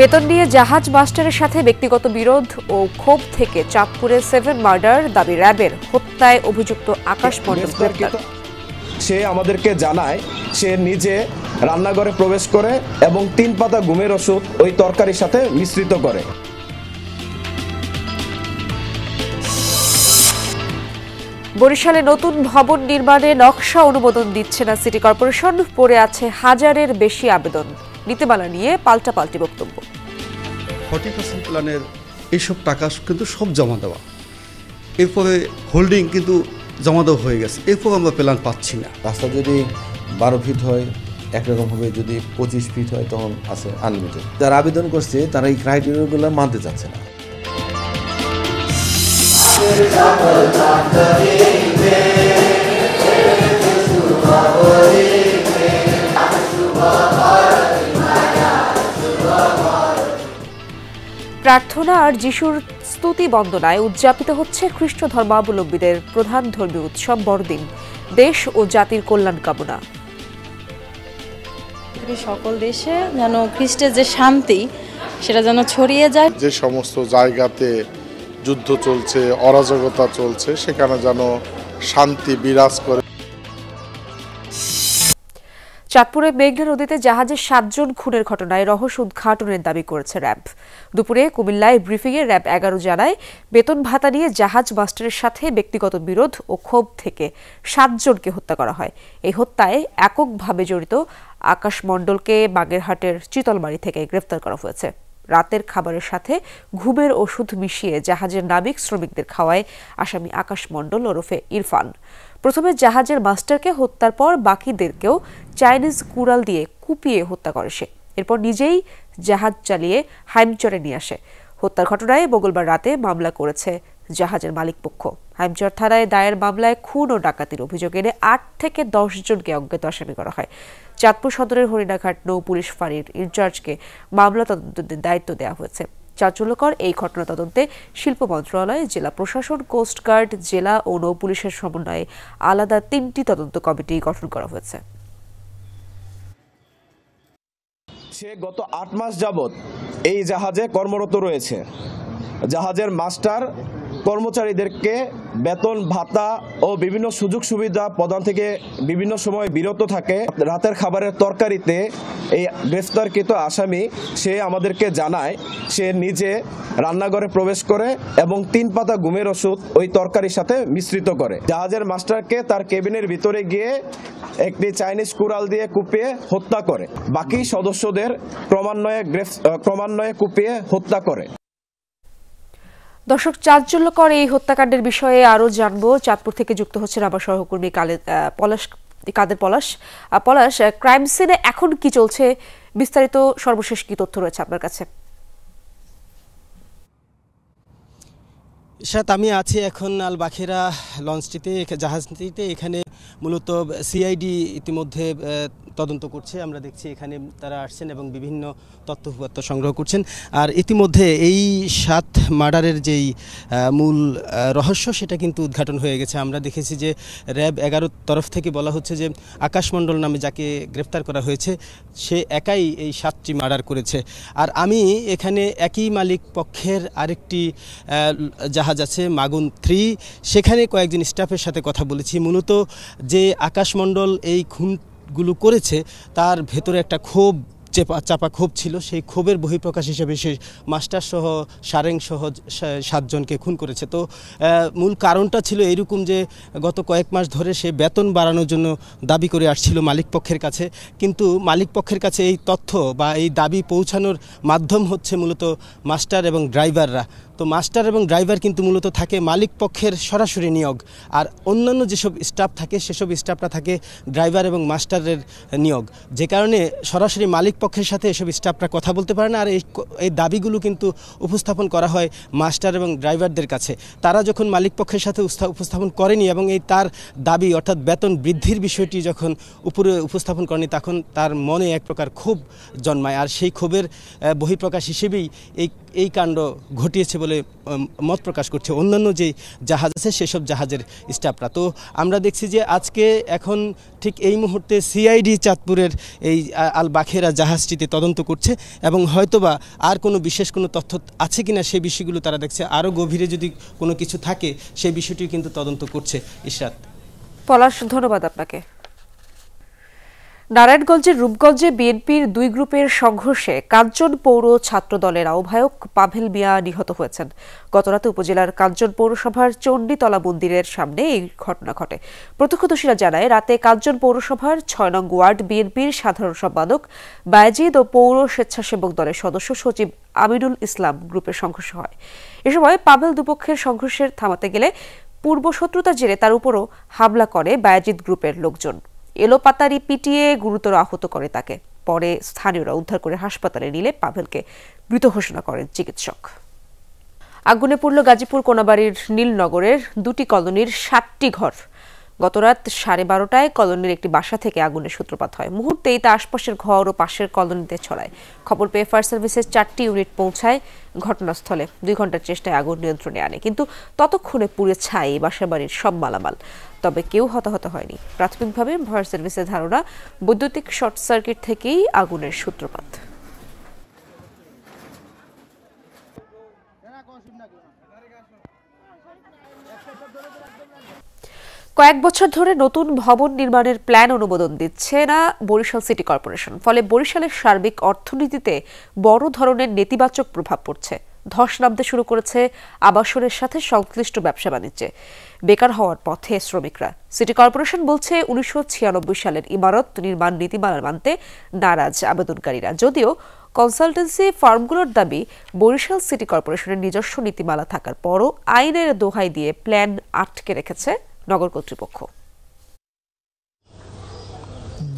বেতন নিয়ে জাহাজ মাস্টারের সাথে ব্যক্তিগত বিরোধ ও ক্ষোভ থেকে চাঁদপুরে 7 মার্ডার দাবি র্যাবের হত্যায় অভিযুক্ত আকাশ মণ্ডল গ্রেপ্তার। সে আমাদেরকে জানায় সে নিজে রান্নাঘরে প্রবেশ করে এবং 3 পাতা ঘুমের ওষুধ ওই তরকারির সাথে মিশ্রিত করে। বরিশালে নতুন ভবন নির্মাণে নকশা অনুমোদন দিচ্ছে না সিটি কর্পোরেশন, পড়ে আছে হাজারের বেশি আবেদন। নীতিমালা নিয়ে পাল্টাপাল্টি বক্তব্য। 40% প্ল্যানের এইসব টাকা কিন্তু সব জমা দেওয়া, এরপরে হোল্ডিং কিন্তু জমা দেওয়া হয়ে গেছে, এরপর আমরা প্ল্যান পাচ্ছি না। রাস্তা যদি 12 ফিট হয় একরকম হবে, যদি 25 ফিট হয় তখন আছে আনলিমিটেড। যারা আবেদন করছে তারা এই ক্রাইটেরিয়াগুলো মানতে চাচ্ছে না। প্রার্থনা আর যিশুর স্তুতি বন্দনায় উদযাপিত হচ্ছে খ্রিস্ট ধর্মাবলম্বীদের প্রধান ধর্মীয় উৎসব বড়দিন। দেশ ও জাতির কল্যাণ কামনা। সকল দেশে যেন খ্রিস্টের যে শান্তি সেটা যেন ছড়িয়ে যায়। যে সমস্ত জায়গাতে যুদ্ধ চলছে, অরাজকতা চলছে, সেখানে যেন শান্তি বিরাজ করে। চাঁদপুরে মেঘনা নদীতে জাহাজে 7 জন খুনের ঘটনায় রহস্য উদ্ঘাটনের দাবি করেছে র্যাব। দুপুরে কুমিল্লায় ব্রিফিংয়ে র্যাব 11 জানায় বেতন ভাতা নিয়ে জাহাজ মাস্টারের সাথে ব্যক্তিগত বিরোধ ও ক্ষোভ থেকে 7 জনকে হত্যা করা হয়। এই হত্যায় এককভাবে জড়িত আকাশ মণ্ডলকে বাগেরহাটের চিতলমারি থেকে গ্রেফতার করা হয়েছে। রাতের খাবারের সাথে ঘুমের ওষুধ মিশিয়ে জাহাজের নাবিক শ্রমিকদের খাওয়ায় আসামি আকাশ মণ্ডল ওরফে ইরফান। প্রথমে জাহাজের মাস্টারকে হত্যার পর বাকিদেরকেও চাইনিজ কুড়াল দিয়ে কুপিয়ে হত্যা করে সে। এরপর নিজেই জাহাজ চালিয়ে হাইমচরে নিয়ে আসে। হত্যার ঘটনায় মঙ্গলবার রাতে মামলা করেছে জাহাজের মালিকপক্ষ। হাইমচর থানায় দায়ের মামলায় খুন ও ডাকাতির অভিযোগ এনে 8 থেকে 10 জনকে অজ্ঞাত আসামি করা হয়। চাঁদপুর সদরের হরিণাঘাট নৌ পুলিশ ফাঁড়ির ইনচার্জকে মামলা তদন্তের দায়িত্ব দেওয়া হয়েছে। চাঞ্চল্যকর এই ঘটনা তদন্তে শিল্প মন্ত্রণালয়, জেলা প্রশাসন, কোস্টগার্ড, জেলা ও নৌ পুলিশের সমন্বয়ে আলাদা 3টি তদন্ত কমিটি গঠন করা হয়েছে। সে গত 8 মাস যাবৎ এই জাহাজে কর্মরত রয়েছে। জাহাজের মাস্টার কর্মচারীদেরকে বেতন ভাতা ও বিভিন্ন সুযোগ সুবিধা প্রদান থেকে বিভিন্ন সময় বিরত থাকে। রাতের খাবারের তরকারিতে এই গ্রেফতারকৃত আসামি সে আমাদেরকে জানায় সে নিজে রান্নাঘরে প্রবেশ করে এবং 3 পাতা ঘুমের ওষুধ ওই তরকারির সাথে মিশ্রিত করে। জাহাজের মাস্টারকে তার কেবিনের ভিতরে গিয়ে একটি চাইনিজ কুড়াল দিয়ে কুপিয়ে হত্যা করে। বাকি সদস্যদের ক্রমান্বয়ে কুপিয়ে হত্যা করে। দর্শক, চাঞ্চল্যকর এই হত্যাকাণ্ডের বিষয়ে আরো জানবো। চাঁদপুর থেকে যুক্ত হচ্ছেন আমার সহকর্মী কাদের পলাশ। ক্রাইম সিনে এখন কি চলছে, বিস্তারিত সর্বশেষ কি তথ্য রয়েছে আপনার কাছে? আমি আছি এখন আল বাখিরা লঞ্চটিতে, জাহাজটিতে। এখানে মূলত সিআইডি ইতিমধ্যে তদন্ত করছে। আমরা দেখছি এখানে তারা আসছেন এবং বিভিন্ন তথ্য উপাত্ত সংগ্রহ করছেন। আর ইতিমধ্যে এই 7 মার্ডারের যেই মূল রহস্য সেটা কিন্তু উদ্ঘাটন হয়ে গেছে। আমরা দেখেছি যে র্যাব 11 তরফ থেকে বলা হচ্ছে যে আকাশ মণ্ডল নামে যাকে গ্রেফতার করা হয়েছে সে একাই এই 7টি মার্ডার করেছে। আর আমি এখানে একই মালিক পক্ষের আরেকটি জাহাজ আছে মাগুন 3, সেখানে কয়েকজন স্টাফের সাথে কথা বলেছি। মূলত যে আকাশ মণ্ডল এই খুনগুলো করেছে তার ভেতরে একটা চাপা ক্ষোভ ছিল। সেই ক্ষোভের বহিঃপ্রকাশ হিসেবে সে মাস্টার সহ সারেং সহ 7 জনকে খুন করেছে। তো মূল কারণটা ছিল এইরকম যে গত কয়েক মাস ধরে সে বেতন বাড়ানোর জন্য দাবি করে আসছিল মালিক পক্ষের কাছে, কিন্তু মালিক পক্ষের কাছে এই তথ্য বা এই দাবি পৌঁছানোর মাধ্যম হচ্ছে মূলত মাস্টার এবং ড্রাইভাররা। তো মাস্টার এবং ড্রাইভার কিন্তু মূলত থাকে মালিক পক্ষের সরাসরি নিয়োগ, আর অন্যান্য যেসব স্টাফ থাকে সেসব স্টাফরা থাকে ড্রাইভার এবং মাস্টারের নিয়োগ, যে কারণে সরাসরি মালিক পক্ষের সাথে এসব স্টাফরা কথা বলতে পারে না। আর এই দাবিগুলো কিন্তু উপস্থাপন করা হয় মাস্টার এবং ড্রাইভারদের কাছে। তারা যখন মালিক পক্ষের সাথে উপস্থাপন করেনি এবং এই তার দাবি অর্থাৎ বেতন বৃদ্ধির বিষয়টি যখন উপরে উপস্থাপন করেনি, তখন তার মনে এক প্রকার ক্ষোভ জন্মায়। আর সেই ক্ষোভের বহিঃপ্রকাশ হিসেবেই এই কাণ্ড ঘটিয়েছে বলে মত প্রকাশ করছে অন্যান্য যে জাহাজ আছে সেসব জাহাজের স্টাফরা। তো আমরা দেখছি যে আজকে এখন ঠিক এই মুহূর্তে সিআইডি চাঁদপুরের এই আল বাখেরা জাহাজটিতে তদন্ত করছে এবং হয়তোবা আর কোনো বিশেষ কোনো তথ্য আছে কিনা সেই বিষয়গুলো তারা দেখছে। আরও গভীরে যদি কোনো কিছু থাকে সেই বিষয়টি কিন্তু তদন্ত করছে। ইশরাত। পলাশ, ধন্যবাদ আপনাকে। নারায়ণগঞ্জের রূপগঞ্জে বিএনপির দুই গ্রুপের সংঘর্ষে কাঞ্চন পৌর ছাত্র দলের আহ্বায়ক পাভেল মিয়া নিহত হয়েছেন। গতরাতে উপজেলার কাঞ্চন পৌরসভার চণ্ডীতলা মন্দিরের সামনে এই ঘটনা ঘটে। প্রত্যক্ষদর্শীরা জানায়, রাতে কাঞ্চন পৌরসভার ৬ নং ওয়ার্ড বিএনপির সাধারণ সম্পাদক বায়েজিদ ও পৌর স্বেচ্ছাসেবক দলের সদস্য সচিব আমিনুল ইসলাম গ্রুপের সংঘর্ষ হয়। এ সময় পাভেল দুপক্ষের সংঘর্ষের থামাতে গেলে পূর্বশত্রুতার জেরে তার উপরও হামলা করে বায়েজিদ গ্রুপের লোকজন। এলোপাতাড়ি পিটিয়ে গুরুতর আহত করে তাকে। পরে স্থানীয়রা উদ্ধার করে হাসপাতালে নিলে পাভেলকে মৃত ঘোষণা করেন চিকিৎসক। আগুনে পুড়ল গাজীপুর কোনাবাড়ির নীলনগরের দুটি কলোনির ৭টি ঘর। গতরাত 12:30টায় কলোনির একটি বাসা থেকে আগুনের সূত্রপাত হয়। মুহূর্তেই তা আশপাশের ঘর ও পাশের কলোনিতে ছড়ায়। খবর পেয়ে ফায়ার সার্ভিসের 4টি ইউনিট পৌঁছায় ঘটনাস্থলে। 2 ঘন্টার চেষ্টায় আগুন নিয়ন্ত্রণে আনে, কিন্তু ততক্ষণে পুড়ে ছাই বাসাবাড়ির সব মালামাল। তবে কেউ হতাহত হয়নি। প্রাথমিকভাবে ফায়ার সার্ভিসের ধারণা বৈদ্যুতিক শর্ট সার্কিট থেকেই আগুনের সূত্রপাত। কয়েক বছর ধরে নতুন ভবন নির্মাণের প্ল্যান অনুমোদন দিচ্ছে না বরিশাল সিটি কর্পোরেশন। ফলে বরিশালের সার্বিক অর্থনীতিতে বড় ধরনের নেতিবাচক প্রভাব পড়ছে। ধস নামতে শুরু করেছে আবাসনের সাথে সংশ্লিষ্ট ব্যবসা বাণিজ্যে। বেকার হওয়ার পথে শ্রমিকরা। সিটি কর্পোরেশন বলছে 1996 সালের ইমারত নির্মাণ নীতিমালা মানতে নারাজ আবেদনকারীরা। যদিও কনসালটেন্সি ফার্মগুলোর দাবি, বরিশাল সিটি কর্পোরেশনের নিজস্ব নীতিমালা থাকার পরও আইনের দোহাই দিয়ে প্ল্যান আটকে রেখেছে নগর কর্তৃপক্ষ।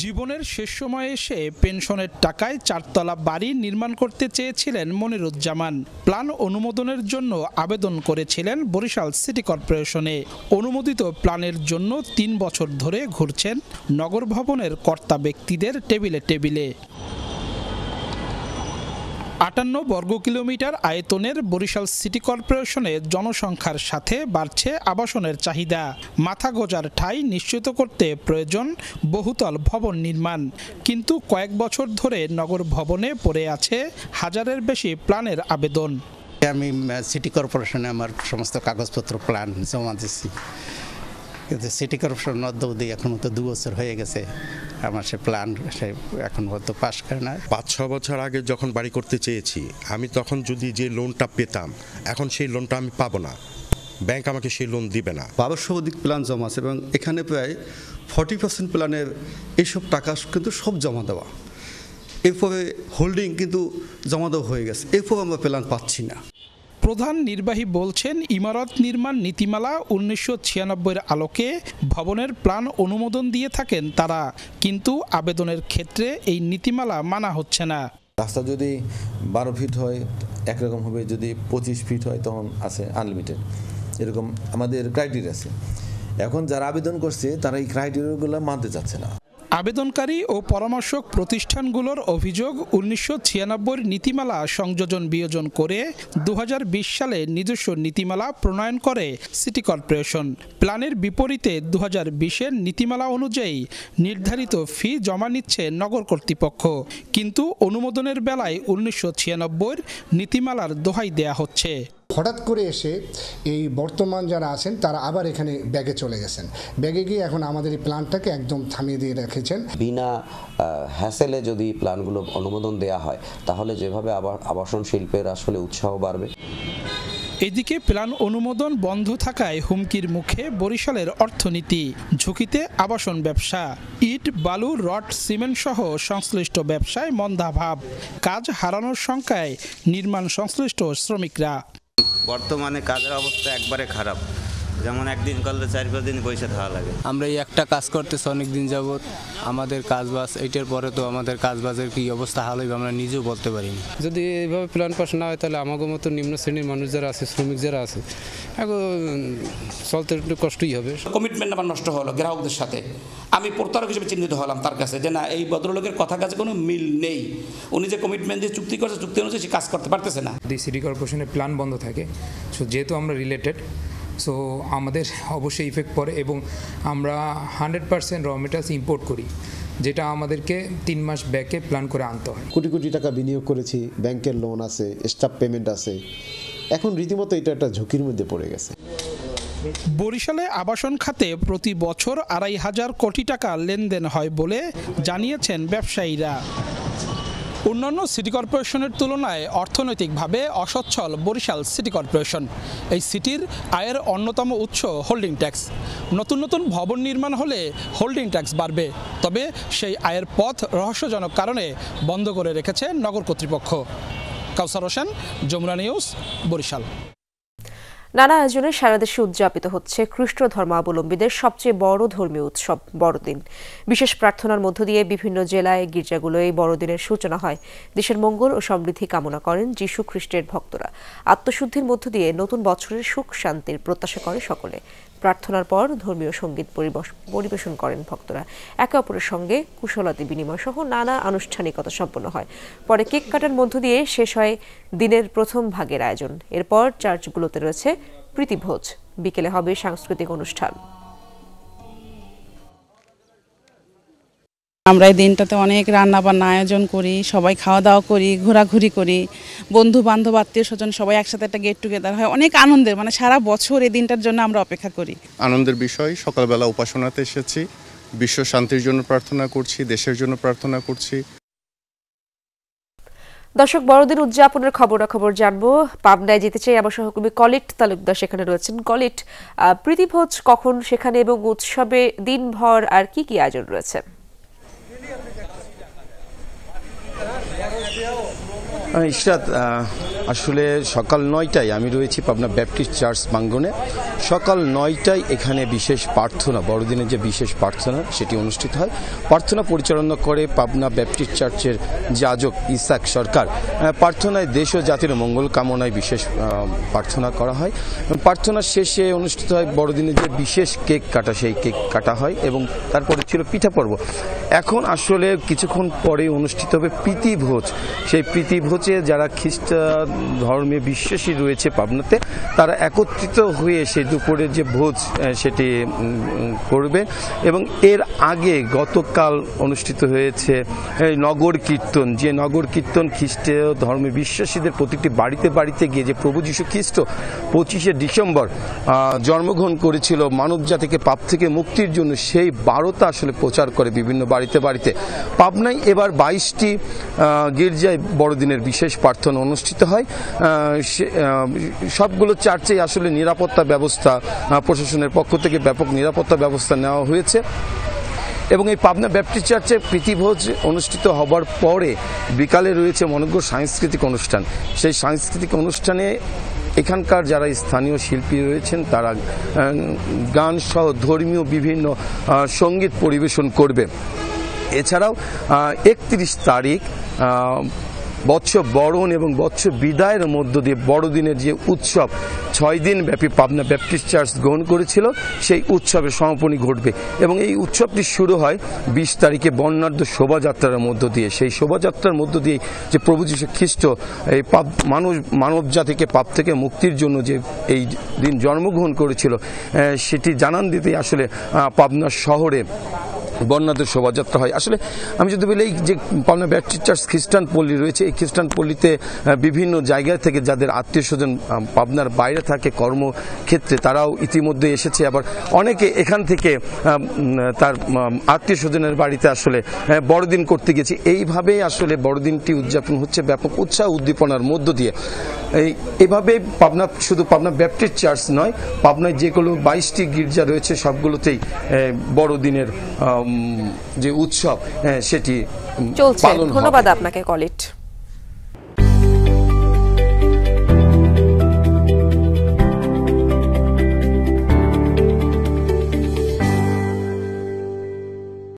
জীবনের শেষ সময়ে এসে পেনশনের টাকায় 4তলা বাড়ি নির্মাণ করতে চেয়েছিলেন মনিরুজ্জামান। প্ল্যান অনুমোদনের জন্য আবেদন করেছিলেন বরিশাল সিটি কর্পোরেশনে। অনুমোদিত প্ল্যানের জন্য 3 বছর ধরে ঘুরছেন নগর ভবনের কর্তা ব্যক্তিদের টেবিলে টেবিলে। 58 বর্গ কিলোমিটার আয়তনের বরিশাল সিটি কর্পোরেশনে জনসংখ্যার সাথে বাড়ছে আবাসনের চাহিদা। মাথা গোঁজার ঠাঁই নিশ্চিত করতে প্রয়োজন বহুতল ভবন নির্মাণ। কিন্তু কয়েক বছর ধরে নগর ভবনে পড়ে আছে 1000-এর বেশি প্ল্যানের আবেদন। আমি সিটি কর্পোরেশনে আমার সমস্ত কাগজপত্র প্ল্যান জমা দিচ্ছি, কিন্তু সিটি কর্পোরেশন অদ্যাবধি এখন তো 2 বছর হয়ে গেছে, আমার সে প্ল্যান এখন পর্যন্ত পাস করে না। 5-6 বছর আগে যখন বাড়ি করতে চেয়েছি আমি, তখন যদি যে লোনটা পেতাম, এখন সেই লোনটা আমি পাবো না, ব্যাংক আমাকে সেই লোন দিবে না। 1200 অধিক প্ল্যান জমা আছে এবং এখানে প্রায় 40% প্ল্যানের এইসব টাকা কিন্তু সব জমা দেওয়া। এরপরে হোল্ডিং কিন্তু জমা দেওয়া হয়ে গেছে, এরপর আমরা প্ল্যান পাচ্ছি না। প্রধান নির্বাহী বলছেন, ইমারত নির্মাণ নীতিমালা 1996-এর আলোকে ভবনের প্ল্যান অনুমোদন দিয়ে থাকেন তারা, কিন্তু আবেদনের ক্ষেত্রে এই নীতিমালা মানা হচ্ছে না। রাস্তা যদি 12 ফিট হয় একরকম হবে, যদি 25 ফিট হয় তখন আছে আনলিমিটেড, এরকম আমাদের ক্রাইটেরিয়া আছে। এখন যারা আবেদন করছে তারা এই ক্রাইটেরিয়াগুলো মানতে চাচ্ছে না। আবেদনকারী ও পরামর্শক প্রতিষ্ঠানগুলোর অভিযোগ, 1996-এর নীতিমালা সংযোজন বিয়োজন করে 2020 সালে নিজস্ব নীতিমালা প্রণয়ন করে সিটি কর্পোরেশন। প্ল্যানের বিপরীতে 2020-এর নীতিমালা অনুযায়ী নির্ধারিত ফি জমা নিচ্ছে নগর কর্তৃপক্ষ, কিন্তু অনুমোদনের বেলায় 1996-এর নীতিমালার দোহাই দেয়া হচ্ছে। হঠাৎ করে এসে এই বর্তমান যারা আছেন তারা আবার এখানে ব্যাগে চলে গেছেন, ব্যাগে গিয়ে এখন আমাদের এই প্ল্যানটাকে একদম থামিয়ে দিয়ে রেখেছেন। বিনা হ্যাসেলে যদি প্ল্যানগুলো অনুমোদন দেয়া হয়, তাহলে যেভাবে আবাসন শিল্পের আসলে উৎসাহ বাড়বে। এদিকে প্ল্যান অনুমোদন বন্ধ থাকায় হুমকির মুখে বরিশালের অর্থনীতি, ঝুঁকিতে আবাসন ব্যবসা। ইট, বালু, রড, সিমেন্ট সহ সংশ্লিষ্ট ব্যবসায় মন্দাভাব, কাজ হারানোর শঙ্কায় নির্মাণ সংশ্লিষ্ট শ্রমিকরা। বর্তমানে কাজের অবস্থা একবারে খারাপ, যেমন একদিন করলে 4-5 দিন বসে থাকা লাগে। আমরা এই একটা কাজ করতেছি অনেক দিন যাবত, আমাদের কাজবাজ এইটার পরে তো আমাদের কাজবাজের কি অবস্থা হাল হইবে আমরা নিজেও বলতে পারিনি। যদি এইভাবে প্ল্যান পাস না হয় তাহলে আমাদের মতো নিম্ন শ্রেণীর মানুষ যারা আছে, শ্রমিক যারা আছে, এখন চলতে একটু কষ্টই হবে। কমিটমেন্ট আমার নষ্ট হলো গ্রাহকদের সাথে, আমি প্রতারক হিসেবে চিহ্নিত হলাম তার কাছে যে না, এই ভদ্রলোকের কথা কাছে কোনো মিল নেই, উনি যে কমিটমেন্ট দিয়ে চুক্তি করছে চুক্তি অনুযায়ী সে কাজ করতে পারতেছে না। সিটি কর্পোরেশনের প্ল্যান বন্ধ থাকে, সো যেহেতু আমরা রিলেটেড, সো আমাদের অবশ্যই ইফেক্ট পড়ে এবং আমরা 100% র মেটেরিয়ালস ইম্পোর্ট করি, যেটা আমাদেরকে 3 মাস ব্যাকে প্ল্যান করে আনতে হয়। কোটি কোটি টাকা বিনিয়োগ করেছি, ব্যাংকের লোন আছে, স্টাফ পেমেন্ট আছে, এখন রীতিমতো এটা একটা ঝুঁকির মধ্যে পড়ে গেছে। বরিশালে আবাসন খাতে প্রতি বছর 2,500 কোটি টাকা লেনদেন হয় বলে জানিয়েছেন ব্যবসায়ীরা। অন্যান্য সিটি কর্পোরেশনের তুলনায় অর্থনৈতিকভাবে অসচ্ছল বরিশাল সিটি কর্পোরেশন। এই সিটির আয়ের অন্যতম উৎস হোল্ডিং ট্যাক্স। নতুন নতুন ভবন নির্মাণ হলে হোল্ডিং ট্যাক্স বাড়বে, তবে সেই আয়ের পথ রহস্যজনক কারণে বন্ধ করে রেখেছে নগর কর্তৃপক্ষ। কাউসার হোসেন, যমুনা নিউজ, বরিশাল। নানা আয়োজনে সারা দেশে উদযাপিত হচ্ছে খ্রিস্ট ধর্মাবলম্বীদের সবচেয়ে বড় ধর্মীয় উৎসব বড়দিন। বিশেষ প্রার্থনার মধ্য দিয়ে বিভিন্ন জেলায় গির্জাগুলোয় বড়দিনের সূচনা হয়। দেশের মঙ্গল ও সমৃদ্ধি কামনা করেন যীশু খ্রিস্টের ভক্তরা। আত্মশুদ্ধির মধ্য দিয়ে নতুন বছরের সুখ শান্তির প্রত্যাশা করে সকলে। প্রার্থনার পর ধর্মীয় সঙ্গীত পরিবেশন করেন ভক্তরা। একে অপরের সঙ্গে কুশলাদি বিনিময় সহ নানা আনুষ্ঠানিকতা সম্পন্ন হয়। পরে কেক কাটার মধ্য দিয়ে শেষ হয় দিনের প্রথম ভাগের আয়োজন। এরপর চার্চগুলোতে রয়েছে প্রীতিভোজ। বিকেলে হবে সাংস্কৃতিক অনুষ্ঠান। আমরা এই দিনটাতে অনেক রান্না বান্না আয়োজন করি, সবাই খাওয়া দাওয়া করি, ঘোরাঘুরি করি, বন্ধু বান্ধব আত্মীয় স্বজন সবাই একসাথে একটা গেট টুগেদার হয়। অনেক আনন্দের, মানে সারা বছর এই দিনটার জন্য আমরা অপেক্ষা করি। আনন্দের বিষয়, সকালবেলা উপাসনাতে এসেছি, বিশ্ব শান্তির জন্য প্রার্থনা করছি, দেশের জন্য প্রার্থনা করছি। দর্শক, বড়দিন উদযাপনের খবরাখবর জানবো। পাবনায় যেতে চাই আমার সহকর্মী কলিট তালুকদার সেখানে রয়েছেন। কলিট, প্রীতিভোজ কখন সেখানে এবং উৎসবে দিনভর আর কি কি আয়োজন রয়েছে? ইশরাত, আসলে সকাল 9টায় আমি রয়েছি পাবনা ব্যাপটিস্ট চার্চ প্রাঙ্গণে। সকাল 9টায় এখানে বিশেষ প্রার্থনা, বড়দিনের যে বিশেষ প্রার্থনা সেটি অনুষ্ঠিত হয়। প্রার্থনা পরিচালনা করে পাবনা ব্যাপটিস্ট চার্চের যাজক ইসাক সরকার। প্রার্থনায় দেশ ও জাতির মঙ্গল কামনায় বিশেষ প্রার্থনা করা হয়। প্রার্থনা শেষে অনুষ্ঠিত হয় বড়দিনের যে বিশেষ কেক কাটা, সেই কেক কাটা হয় এবং তারপরে ছিল পিঠা পর্ব। এখন আসলে কিছুক্ষণ পরে অনুষ্ঠিত হবে প্রীতিভোজ। সেই প্রীতিভোজে যারা খ্রিস্ট ধর্মে বিশ্বাসী রয়েছে পাবনাতে, তারা একত্রিত হয়ে সেই দুপুরের যে ভোজ সেটি করবে। এবং এর আগে গতকাল অনুষ্ঠিত হয়েছে নগর কীর্তন, যে নগর কীর্তন খ্রিস্টীয় ধর্মে বিশ্বাসীদের প্রতিটি বাড়িতে বাড়িতে গিয়ে যে প্রভু যীশু খ্রিস্ট 25শে ডিসেম্বর জন্মগ্রহণ করেছিল মানব জাতিকে পাপ থেকে মুক্তির জন্য, সেই বার্তা আসলে প্রচার করে বিভিন্ন বাড়িতে বাড়িতে। পাবনায় এবার 22টি গির্জায় বড়দিনের বিশেষ প্রার্থনা অনুষ্ঠিত হয়। সবগুলো চার্চেই আসলে নিরাপত্তা ব্যবস্থা প্রশাসনের পক্ষ থেকে ব্যাপক নিরাপত্তা ব্যবস্থা নেওয়া হয়েছে। এবং এই পাবনা ব্যাপটিস্ট চার্চে প্রীতিভোজ অনুষ্ঠিত হবার পরে বিকালে রয়েছে মনোজ্ঞ সাংস্কৃতিক অনুষ্ঠান। সেই সাংস্কৃতিক অনুষ্ঠানে এখানকার যারা স্থানীয় শিল্পী রয়েছেন তারা গান সহ ধর্মীয় বিভিন্ন সঙ্গীত পরিবেশন করবে। এছাড়াও 31 তারিখ বৎস বরণ এবং বৎস বিদায়ের মধ্য দিয়ে বড়দিনের যে উৎসব 6 দিন ব্যাপী পাবনা ব্যাপটিস্ট চার্চ গ্রহণ করেছিল, সেই উৎসবের সমাপনী ঘটবে। এবং এই উৎসবটি শুরু হয় 20 তারিখে বর্ণাঢ্য শোভাযাত্রার মধ্য দিয়ে। সেই শোভাযাত্রার মধ্য দিয়ে যে প্রভু যীশু খ্রিস্ট এই মানব জাতিকে পাপ থেকে মুক্তির জন্য যে এই দিন জন্মগ্রহণ করেছিল, সেটি জানান দিতে আসলে পাবনা শহরে বর্ণাঢ্য শোভাযাত্রা হয়। আসলে আমি যদি বলি, যে পাবনা ব্যাপটিস্ট চার্চ খ্রিস্টান পল্লী রয়েছে, এই খ্রিস্টান পল্লীতে বিভিন্ন জায়গা থেকে যাদের আত্মীয় স্বজন পাবনার বাইরে থাকে কর্মক্ষেত্রে, তারাও ইতিমধ্যে এসেছে। আবার অনেকে এখান থেকে তার আত্মীয় স্বজনের বাড়িতে আসলে বড়দিন করতে গেছে। এইভাবেই আসলে বড়দিনটি উদযাপন হচ্ছে ব্যাপক উৎসাহ উদ্দীপনার মধ্য দিয়ে। এইভাবে পাবনা, শুধু পাবনা ব্যাপটিস্ট চার্চ নয়, পাবনায় যেগুলো 22টি গির্জা রয়েছে সবগুলোতেই বড়দিনের যে উৎসব সেটি চলছে। ধন্যবাদ আপনাকে কলিট।